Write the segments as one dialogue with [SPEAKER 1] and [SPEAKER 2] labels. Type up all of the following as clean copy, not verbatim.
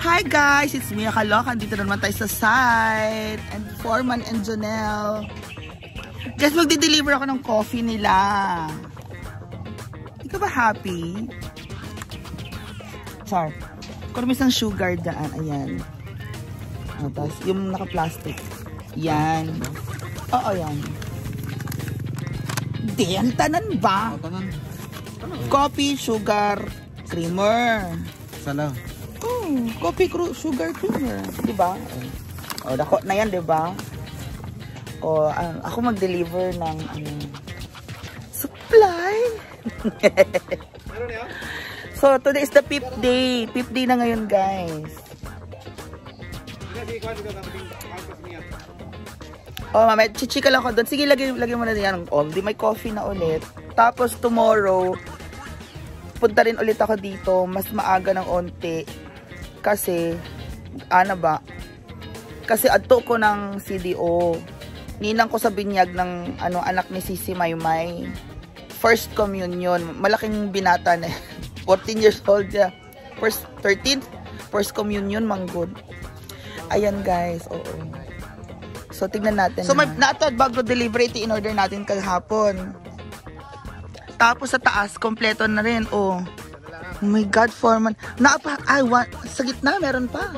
[SPEAKER 1] Hi guys, it's Mia Kalokan. Dito naman tayo sa site. And Foreman and Jonelle. Guys, magdi-deliver ako ng coffee nila. Hindi ka ba happy? Char. Kung ng sugar daan. Ayan. Tapos yung naka-plastic. Yan. Oo, yan. Di, ang tanan ba? Coffee, sugar, creamer.
[SPEAKER 2] Sana.
[SPEAKER 1] Coffee, sugar, creamer. Diba? O, dako na yan, diba? O, ako mag-deliver ng supply. So, today is the 5th day. 5th day na ngayon, guys. Oh, mama, chichika lang ako doon. Sige, lagay mo na yan. Oh, di may coffee na ulit. Tapos, tomorrow, punta rin ulit ako dito. Mas maaga ng onti. Kasi, kasi adto ko ng CDO. Ninang ko sa binyag ng anak ni Sisi Maymay. First communion. Malaking binata na 14 years old ya. First 13th. First communion, manggod. Ayan guys, oo. So tignan natin. So natod bago delivery in order natin kahapon. Tapos sa taas kompleto na rin, oh. Oh my God, Foreman. Sa gitna, meron pa.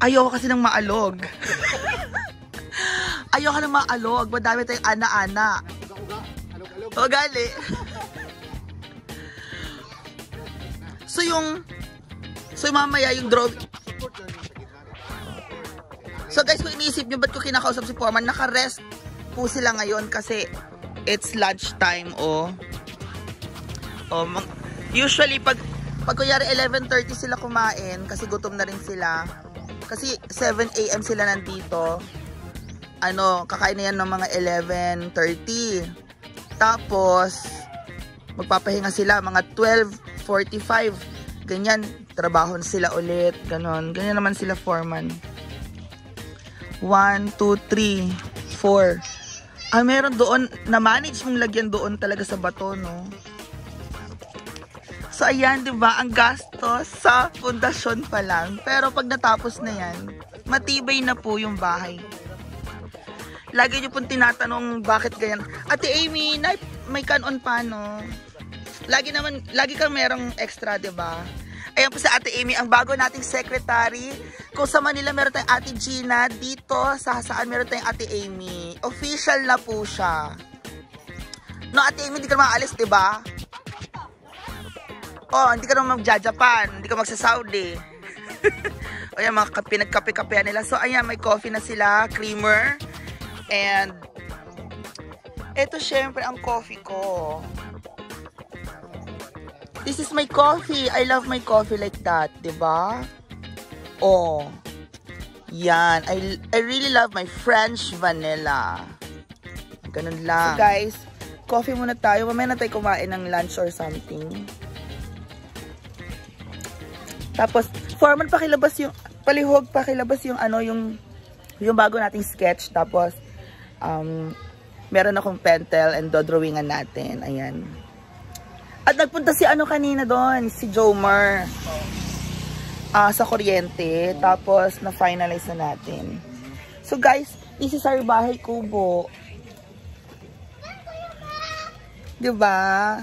[SPEAKER 1] Ayoko kasi ng maalog. Ayoko ng maalog. Madami tayong ana-ana. O, gali. So, mamaya yung draw. So, guys, kung iniisip nyo, ba't ko kinakausap si Foreman? Naka-rest po sila ngayon kasi it's lunch time, oh. Usually pag kunyari 11:30 sila kumain kasi gutom na rin sila. Kasi 7 AM sila nandito. Kakain na yan ng mga 11:30. Tapos magpapahinga sila mga 12:45. Ganyan, trabaho sila ulit, ganon. Ganyan naman sila, Foreman. 1 2 3 4. Meron doon na manage mong lagyan doon talaga sa bato, no? So, ayan, diba? Ang gastos sa pundasyon pa lang. Pero pag natapos na yan, matibay na po yung bahay. Lagi nyo pong tinatanong bakit ganyan. Ate Amy, may kanon pa, no? Lagi kang merong extra, diba? Ayan po sa Ate Amy, ang bago nating secretary. Kung sa Manila, meron tayong Ate Gina. Dito, saan meron tayong Ate Amy. Official na po siya. No, Ate Amy, hindi ka maalis, diba? Oh, hindi ka naman mag-Japan, hindi ka magsa-Saudi. O yan, mga pinagkape-kapehan nila. So, ayan, may coffee na sila, creamer. And, ito syempre ang coffee ko. This is my coffee. I love my coffee like that, diba? Oh, yan. I really love my French vanilla. Ganun lang. So, guys, coffee muna tayo. Mamaya na tayo kumain ng lunch or something. Tapos, Foreman, pakilabas yung yung bago nating sketch. Tapos, meron akong pentel and dodrawingan natin. Ayan. At nagpunta si kanina doon, si Jomar. Sa kuryente. Tapos, na-finalize na natin. So, guys, this is our bahay kubo. Diba?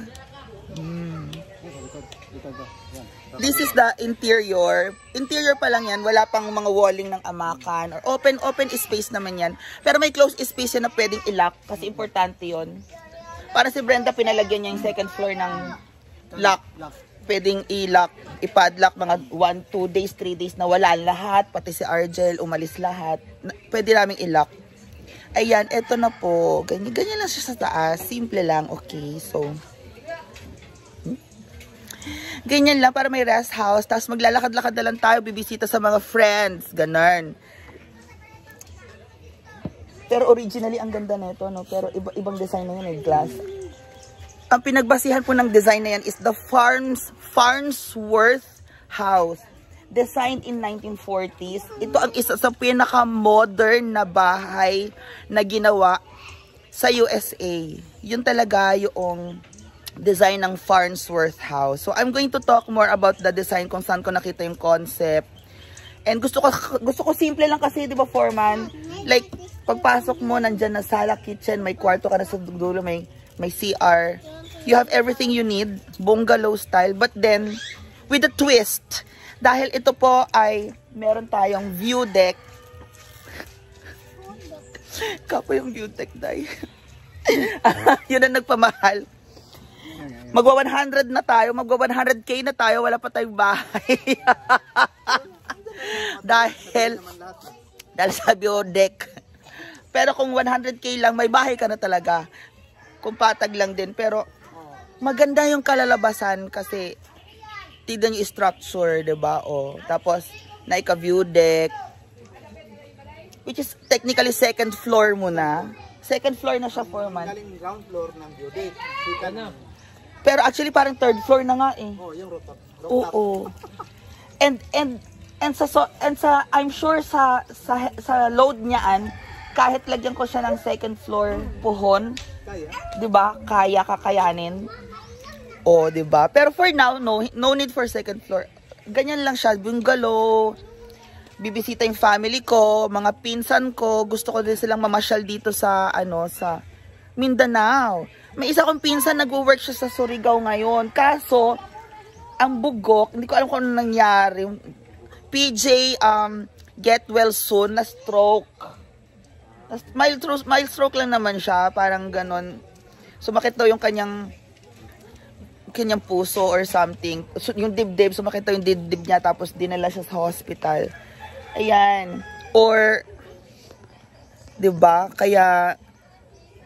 [SPEAKER 1] This is the interior. Interior pa lang yan. Wala pang mga walling ng amakan. Or open space naman yan. Pero may closed space yan na pwedeng i-lock. Kasi importante yon. Para si Brenda, pinalagyan niya yung second floor ng lock. Pwedeng i-lock, i-padlock mga 1, 2 days, 3 days na wala lahat. Pati si Argel, umalis lahat. Pwede namin i-lock. Ayan, eto na po. Ganyan lang siya sa taas. Simple lang. Okay, so ganyan lang para may rest house. Tapos maglalakad-lakad na lang tayo, bibisita sa mga friends. Ganun. Pero originally, ang ganda na ito, no? Pero ibang design na yan, glass. Ang pinagbasihan po ng design na yan is the Farnsworth House. Designed in 1940s. Ito ang isa sa pinaka-modern na bahay na ginawa sa USA. Yun talaga yung design ng Farnsworth House. So, I'm going to talk more about the design kung saan ko nakita yung concept. And gusto ko simple lang kasi, di ba, foreman? Like, pagpasok mo, nandyan na sala, kitchen, may kwarto ka na sa dulo, may CR. You have everything you need, bungalow style. But then, with a twist, dahil ito po ay meron tayong view deck. Kapo yung view deck, day. Yun ang nagpamahal. Magwa 100 na tayo, magwa 100K na tayo, wala pa tayong bahay. dahil sa view deck. Pero kung 100K lang, may bahay ka na talaga. Kung patag lang din. Pero maganda yung kalalabasan kasi tignan yung structure, diba? O, tapos, naika-view deck. Which is technically second floor muna. Second floor na siya, foreman.
[SPEAKER 2] Galing ground floor ng view deck.
[SPEAKER 1] Pero actually parang third floor na nga eh.
[SPEAKER 2] Oh, yung rooftop.
[SPEAKER 1] Oo. And sa I'm sure sa load niyaan, kahit lagyan ko siya ng second floor puhon,
[SPEAKER 2] Kaya?
[SPEAKER 1] 'di ba? Kakayanin. Oh, 'di ba? Pero for now, no need for second floor. Ganyan lang siya, bungalow. Bibisita yung family ko, mga pinsan ko, gusto ko din silang mamasyal dito sa sa Mindanao. May isa kong pinsan nagwo-work siya sa Surigao ngayon. Kaso ang bugok, hindi ko alam kung ano nangyari. PJ get well soon na stroke. Mild stroke lang naman siya, parang ganon. Sumakit daw yung kanyang puso or something. Yung dibdib, sumakit daw yung dibdib niya tapos dinala siya sa hospital. Ayan. Or 'di ba? Kaya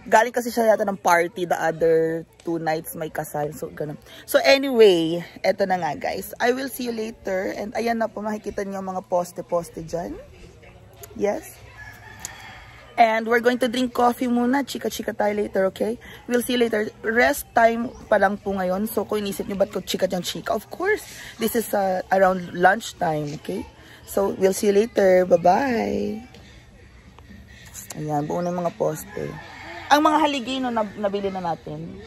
[SPEAKER 1] galing kasi siya yata ng party the other 2 nights may kasal. So, ganun. So, anyway, eto na nga guys. I will see you later. And ayan na po, makikita niyo mga poste-poste dyan. Yes. And we're going to drink coffee muna. Chika-chika tayo later, okay? We'll see you later. Rest time pa lang po ngayon. So, kung inisip niyo ba't ko chika-chika? Of course, this is around lunch time, okay? So, we'll see you later. Bye-bye. Ayan, buo na yung mga poste. Ang mga haligino na nabili na natin.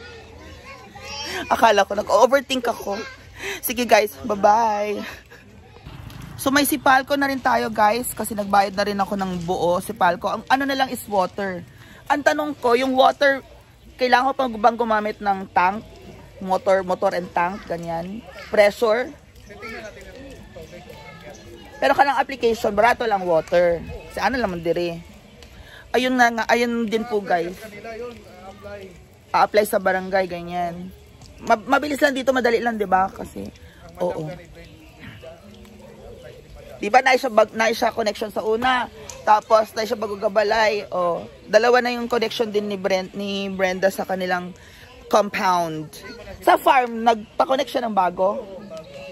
[SPEAKER 1] Akala ko, nag-overthink ako. Sige guys, bye-bye. So may sipalco na rin tayo guys, kasi nagbayad na rin ako ng buo sipalco. Ang ano na lang is water. Ang tanong ko, yung water, kailangan ko pa bang gumamit ng tank? Motor and tank, ganyan. Pressure. Pero kanang application, barato lang water. Kasi ano naman dire. Ayun na nga, ayun din po guys. A-apply sa barangay, ganyan. Mabilis lang dito, madali lang, 'di ba? Kasi oo. 'Di ba naisha connection sa una, tapos naisha bago-gabalay. Oh, dalawa na yung connection din ni Brenda sa kanilang compound. Sa farm nagpa-connect siya ng bago.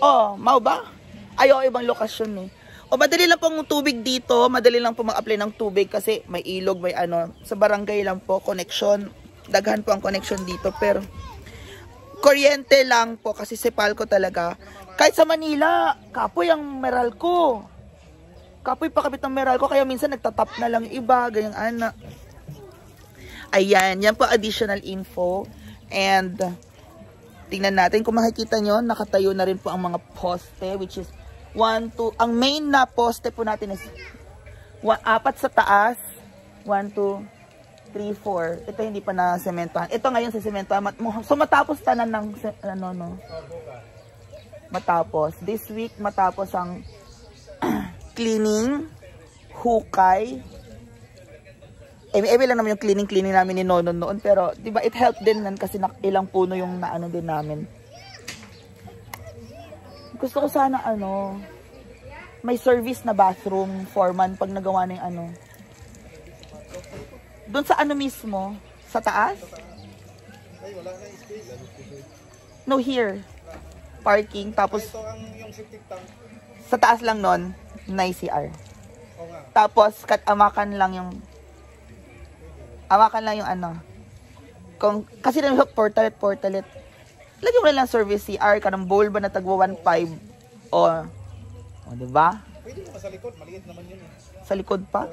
[SPEAKER 1] Oh, mau ba? Ayo ibang lokasyon eh. O madali lang pong tubig dito, madali lang po mag-apply ng tubig kasi may ilog, may ano. Sa barangay lang po, connection. Daghan po ang connection dito, pero kuryente lang po kasi sipalco talaga. Kahit sa Manila, kapoy ang Meralco. Kapoy pakabit ng Meralco, kaya minsan nagtatap na lang iba, ganyang ana. Ayan, yan po additional info. And tingnan natin kung makikita nyo, nakatayo na rin po ang mga poste, which is 1, 2, ang main na poste po natin is 4 sa taas, 1, 2, 3, 4. Ito hindi pa na sementahan. Ito ngayon sa sementahan. So matapos tanan ng matapos. This week matapos ang cleaning, hukay. Eme lang naman yung cleaning namin ni Nono noon, pero 'di ba it helped din nan kasi ilang puno yung naano din namin. Gusto ko sana may service na bathroom foreman pag nagawa ng doon sa mismo, sa taas? No, here. Parking, tapos sa taas lang nun, na CR. Tapos, amakan lang yung kasi na portalet. Lagyan mo na lang service CR, kanang bowl ba na tagwa 1.5 o diba?
[SPEAKER 2] Pwede naman sa likod, maliit naman yun eh.
[SPEAKER 1] Sa likod pa?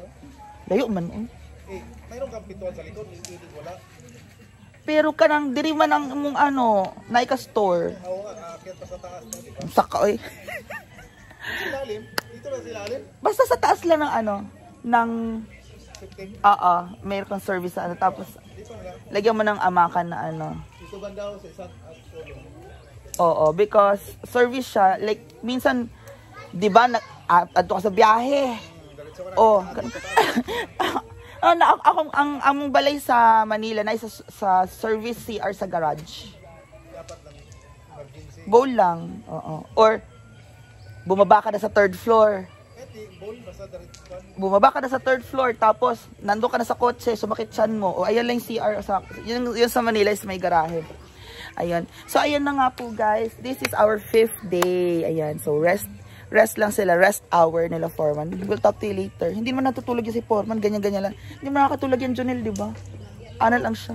[SPEAKER 1] Layo man
[SPEAKER 2] mayroon kang pintuan sa likod, hindi wala.
[SPEAKER 1] Pero kanang diri man ang mong ano, naika store.
[SPEAKER 2] Oo nga, aakyat pa sa taas na, di ba?
[SPEAKER 1] Saka oy.
[SPEAKER 2] Silalim? Dito lang silalim?
[SPEAKER 1] Basta sa taas lang ng ano, ng
[SPEAKER 2] 15?
[SPEAKER 1] mayroon kang service sa ano tapos
[SPEAKER 2] Dito lang.
[SPEAKER 1] lagyan mo ng amakan na ano.
[SPEAKER 2] Dito banda ako sa isang at solo.
[SPEAKER 1] Oo, because service siya like minsan 'di ba adto ka sa biyahe.
[SPEAKER 2] Diretso ka na.
[SPEAKER 1] Oh. Ang balay sa Manila na sa service CR sa garage.
[SPEAKER 2] Dapat lang emergency.
[SPEAKER 1] Bowl lang. Oo. Or bumaba ka na sa third floor.
[SPEAKER 2] Bowl, basta diretso ka.
[SPEAKER 1] Bumaba ka na sa third floor tapos nando ka na sa kotse, sumakit siyan mo. O ayan lang yung CR sa yun sa Manila is may garahe. Ayun. So ayan na nga po guys. This is our 5th day. Ayan. So rest lang sila. Rest hour nila foreman. We'll talk to you later. Hindi man natutulog yung si foreman. Ganyan-ganyan lang. Hindi man nakakatulog yung Jonel, di ba? Ano lang siya.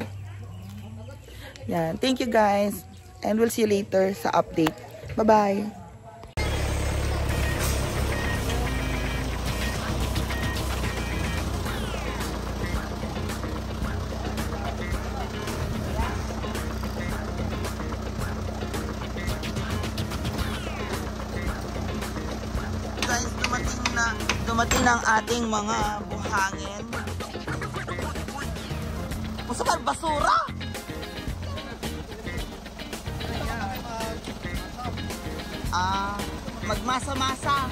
[SPEAKER 1] Yan. Thank you guys. And we'll see you later sa update. Bye-bye. Guys, dumating na ang ating mga buhangin. Masakal basura. Magmasa-masa.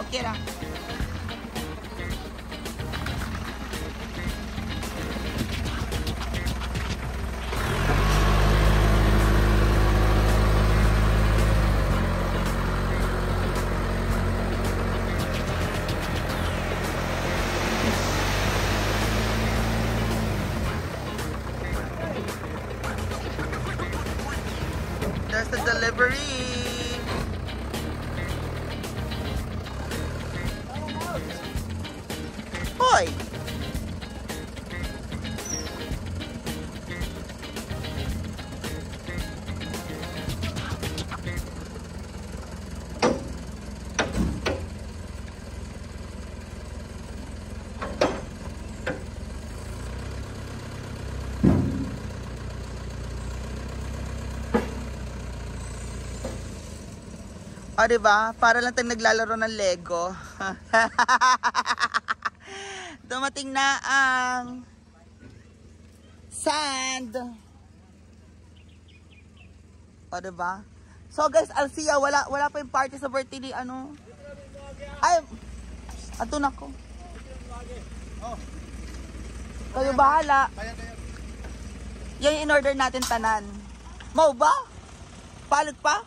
[SPEAKER 1] Okay lang. There's the delivery. Hoy. O, diba? Para lang tayong naglalaro ng Lego. Dumating na ang sand. O, diba? So, guys, Alcia, wala pa yung party sa birthday ni ano. Ay, ato na ko. Kayo bahala. Yan yung in-order natin tanan. Mau ba? Palit pa?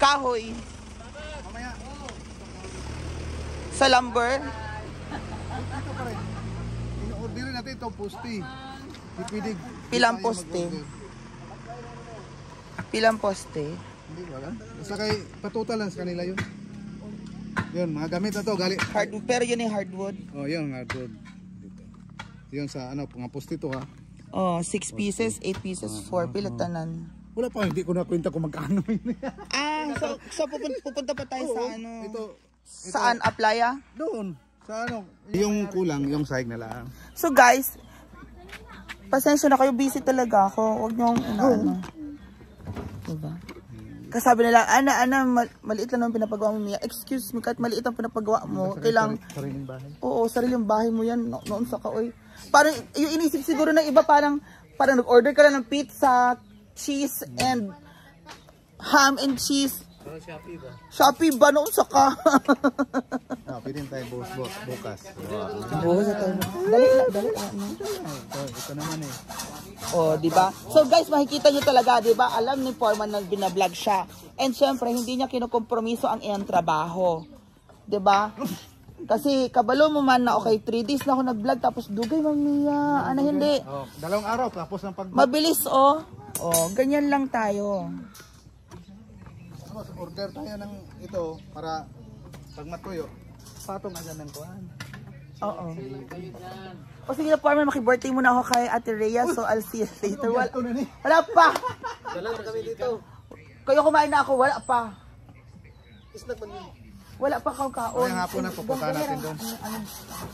[SPEAKER 1] Kahoy.
[SPEAKER 2] Mamaya.
[SPEAKER 1] Sa lumber.
[SPEAKER 2] Ito pa rin. In-orderin natin ito, poste. Pipidig.
[SPEAKER 1] Pilang poste? Pilang poste?
[SPEAKER 2] Hindi wala. Basta kay patutal lang sa kanila yun. Yun, mga gamit na to.
[SPEAKER 1] Hardwood, pero yun yung hardwood.
[SPEAKER 2] Oh, yun, hardwood. Dito. Yun sa ano, mga poste to ha.
[SPEAKER 1] Oh, 6 pieces, 8 pieces, 4 pilatanan.
[SPEAKER 2] Wala pa, hindi ko nakwenta kung magkano yun.
[SPEAKER 1] So pupunta pa tayo sa ano?
[SPEAKER 2] Ito,
[SPEAKER 1] Saan? Aplaya?
[SPEAKER 2] doon. Sa ano? Yung kulang, yung sahig na lang.
[SPEAKER 1] So guys, pasensya na kayo, busy talaga ako. Huwag niyong ano. Diba? Kasabi nila, Ana, maliit lang naman pinapagawa mo, Mia. Excuse me, kahit maliit ang pinapagawa mo, kailang...
[SPEAKER 2] Sariling bahay?
[SPEAKER 1] Oo, sariling bahay mo yan. Noon sa kaoy. Parang, yung inisip siguro ng iba, parang nag-order ka lang ng pizza, cheese, and ham and cheese.
[SPEAKER 2] Parang Shopee ba?
[SPEAKER 1] Shopee ba noon sa ka?
[SPEAKER 2] Pwede tayo bukas.
[SPEAKER 1] Bukas na tayo. Dali lang.
[SPEAKER 2] Ito naman eh.
[SPEAKER 1] Oh, di ba? So guys, makikita niyo talaga, di ba? Alam ni Foreman na binablog siya. And syempre, hindi niya kinukompromiso ang iyang trabaho. Di ba? Kasi kabalo mo man na okay, 3 days na ako nag-vlog tapos dugay mamaya. Ano hindi?
[SPEAKER 2] Oh, 2 araw tapos ang
[SPEAKER 1] mabilis oh. Oh, ganyan lang tayo.
[SPEAKER 2] Order tayo ng ito para pag matuyo, patong agad ng kuhan.
[SPEAKER 1] Oo. O sige na, Foreman, maki-birthday muna ako kay Ate Rhea, so I'll see you later. Wala pa!
[SPEAKER 2] Dala na kami dito.
[SPEAKER 1] Kayo kumain na ako, wala pa.
[SPEAKER 2] Isnag man yun.
[SPEAKER 1] Wala pa kang kaon.
[SPEAKER 2] Ngayong hapon na, pupunta natin doon.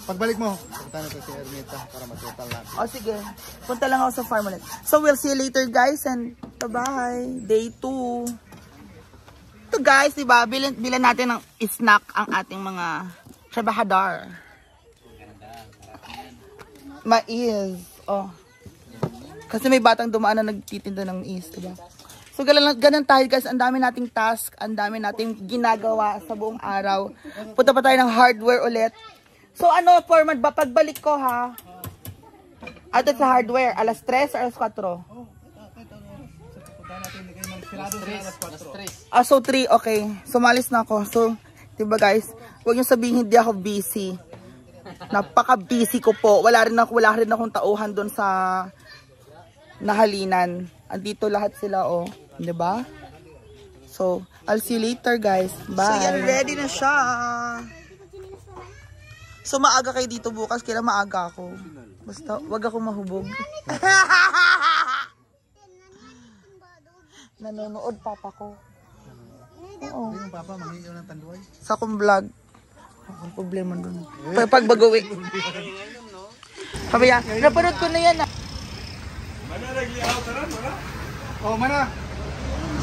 [SPEAKER 2] Pagbalik mo, pupunta natin si Ermita para matutal natin.
[SPEAKER 1] O sige, punta lang ako sa farm ulit. So we'll see you later guys and bye-bye. Day 2. Ito guys, diba, bilan natin ng snack ang ating mga trabahador. Mais. Oh. Kasi may batang dumaan na nagtitinda ng mais, diba? So ganun tayo guys, ang dami nating task, ang dami nating ginagawa sa buong araw. Punta pa tayo ng hardware ulit. So ano, Foreman, ba pagbalik ko ha? Ato sa hardware, alas 3 or alas 4? Ah, so 3, okay. Sumalis na ako. So, diba guys, huwag niyo sabihin hindi ako busy. Napaka-busy ko po. Wala rin akong tauhan doon sa nahalinan. Andito lahat sila, oh. Diba? So, I'll see you later, guys. Bye. So, yan, ready na siya. So, maaga kayo dito bukas. Kaya maaga ako. Basta, wag ako mahubog. Nanonood papa ko. Oo.
[SPEAKER 2] Yung papa, mangingaw ng tanduay.
[SPEAKER 1] Sa akong vlog. Ang problema dun. Pagbagawi. Kabaya, napanood ko na yan.
[SPEAKER 2] Oh, mana?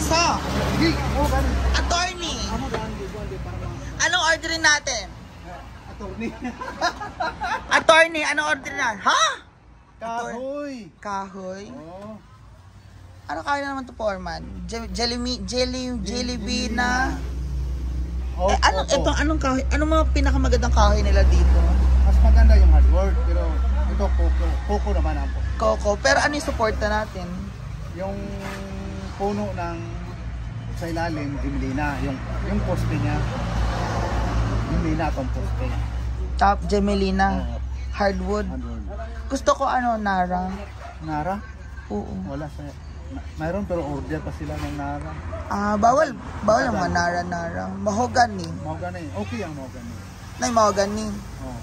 [SPEAKER 1] So, attorney. Anong orderin natin? Attorney, anong orderin natin? Ha?
[SPEAKER 2] Kahoy.
[SPEAKER 1] Kahoy?
[SPEAKER 2] Oh.
[SPEAKER 1] Ano kahoy na naman to, Foreman? Jollibee na...
[SPEAKER 2] Oh,
[SPEAKER 1] anong kahoy? Anong mga pinakamagandang kahoy nila dito?
[SPEAKER 2] Mas maganda yung hardwood, pero ito coco naman ang
[SPEAKER 1] Coco. Pero ano yung suporta natin?
[SPEAKER 2] yung puno ng sa ilalim, Gemelina, yung poste niya. Gemelina tong poste.
[SPEAKER 1] Top Gemelina. Hardwood.
[SPEAKER 2] Hardwood.
[SPEAKER 1] Gusto ko Nara.
[SPEAKER 2] Nara?
[SPEAKER 1] Oo.
[SPEAKER 2] Wala sa mayroon pero order pa sila ng Nara.
[SPEAKER 1] Ah, bawal ang mga Nara. Mahogany.
[SPEAKER 2] Mahogany. Okay ang mahogany.
[SPEAKER 1] Nay mahogany.
[SPEAKER 2] Oh.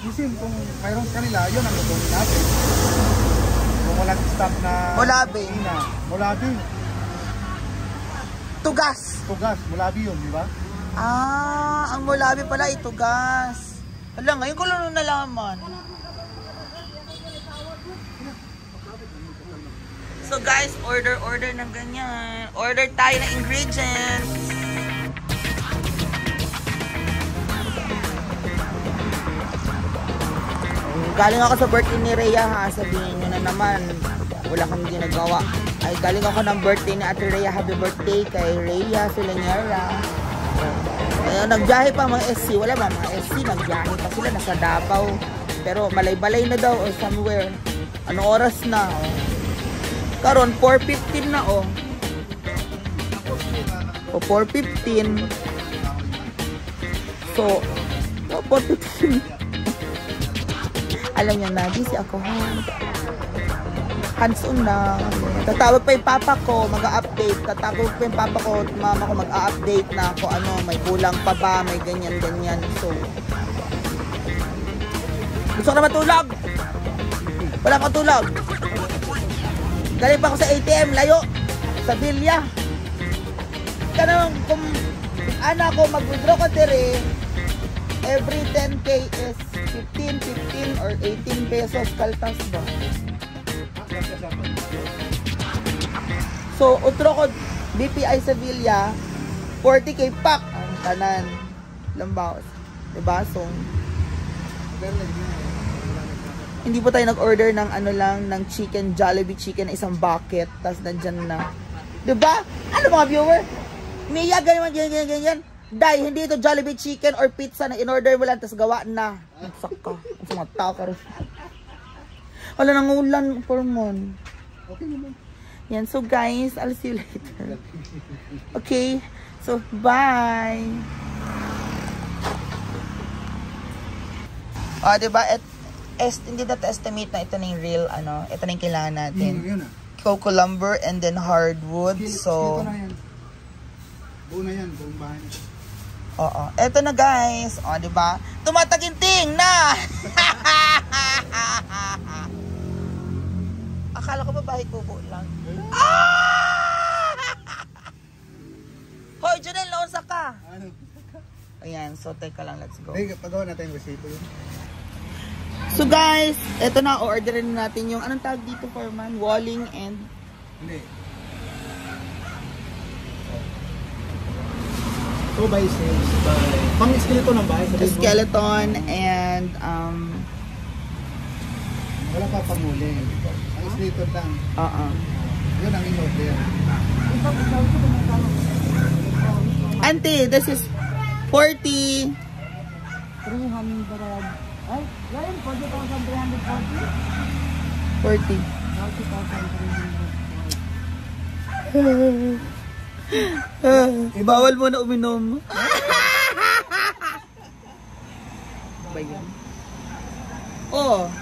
[SPEAKER 2] Isin kung mayroon kanila, yun ang lutuin natin. Kung walang stock na
[SPEAKER 1] Mulabi.
[SPEAKER 2] Mulabi.
[SPEAKER 1] Tugas.
[SPEAKER 2] Mulabi yun, di ba?
[SPEAKER 1] Ah, ang mulabi pala itugas. Wala, ngayon ko lang nalaman. So guys, order ng ganyan. Order tayo ng ingredients. Galing ako sa birthday ni Rhea ha. Sabihin nyo na naman, wala kang ginagawa. Ay, galing ako ng birthday ni Ate Rhea. Happy birthday kay Rhea Fileniera. Nagbiyahe pa mga SC. Wala ba mga SC? Nagbiyahe pa sila. Nasa Davao. Pero malay-balay na daw or somewhere. Anong oras na? Karon 4:15 na oh. O 4:15. So, 4:15. Alam niyo na, busy ako ha. Hands-on na. Tatawag pa yung papa ko, mag-a-update. Tatawag pa yung papa ko, mama ko mag-a-update na ako ano, may kulang pa ba, may ganyan. So, gusto ko na matulog. Wala akong tulog. Galing pa ako sa ATM, layo. Sa Villa. Kanang kung ano ako mag-withdraw ko dire, every 10k is 15 or 18 pesos kaltas ba? So, utro ko BPI Sevilla 40k pack ang tanan. Lambaw. Diba? So, hindi po tayo nag-order ng ano lang, ng chicken, Jollibee chicken, isang bucket. Tapos nandyan na. Diba? Ano mga viewer? Mia, ganyan. Dai, hindi ito Jollibee chicken or pizza na in-order mo lang, tapos gawa na. Saka. Ang mga tao ka rin. Wala nang ulan, Foreman.
[SPEAKER 2] Okay naman.
[SPEAKER 1] Yan, so guys, I'll see you later. Okay, so bye. O, diba? Hindi natin estimate na ito na yung real, ano, ito na yung kailangan natin.
[SPEAKER 2] Yun na.
[SPEAKER 1] Coco lumber and then hardwood. So,
[SPEAKER 2] buo na yan, buong bahay na.
[SPEAKER 1] oo. Ito na guys. O, diba? Tumataginting na! Akala ko ba bahit bubo lang? Ah! Hoy, Janelle, naunsa ka?
[SPEAKER 2] Ano?
[SPEAKER 1] Ayan. yan. So, teka lang, let's go.
[SPEAKER 2] Hey, pagawa natin yung resipo yun.
[SPEAKER 1] So guys, eto na, orderin natin yung, anong tawag dito, Foreman? Walling and...
[SPEAKER 2] Hindi. 2 by 6 pang skeleton ng bahay.
[SPEAKER 1] skeleton and
[SPEAKER 2] Wala pa pamuli. Ang skeleton lang. Yun ang in-order.
[SPEAKER 1] Auntie, this is 40.
[SPEAKER 3] 300. Ay, ngayon, 40,340.
[SPEAKER 1] 40.
[SPEAKER 3] 40,340.
[SPEAKER 1] Bawal mo na uminom. Ba yan? Oh.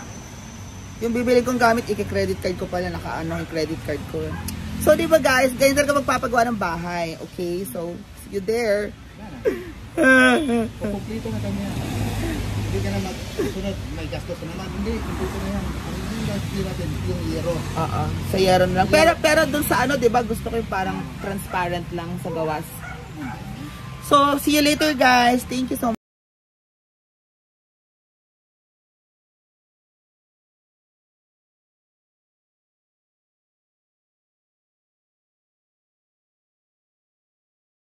[SPEAKER 1] Yung bibili kong gamit, i-credit card ko pala, nakaano yung credit card ko. So, di ba guys, ganyan talaga magpapagawa ng bahay. Okay, so, see you there.
[SPEAKER 2] Kukumplito na kami yan. Hindi ka na magsunod, may gastos na naman. Hindi, kumpleto na yan. Ang gastos natin, yung yero.
[SPEAKER 1] Sa yero na lang. Pero dun sa ano, di ba, gusto ko yung parang transparent lang sa gawas. So, see you later guys. Thank you so much.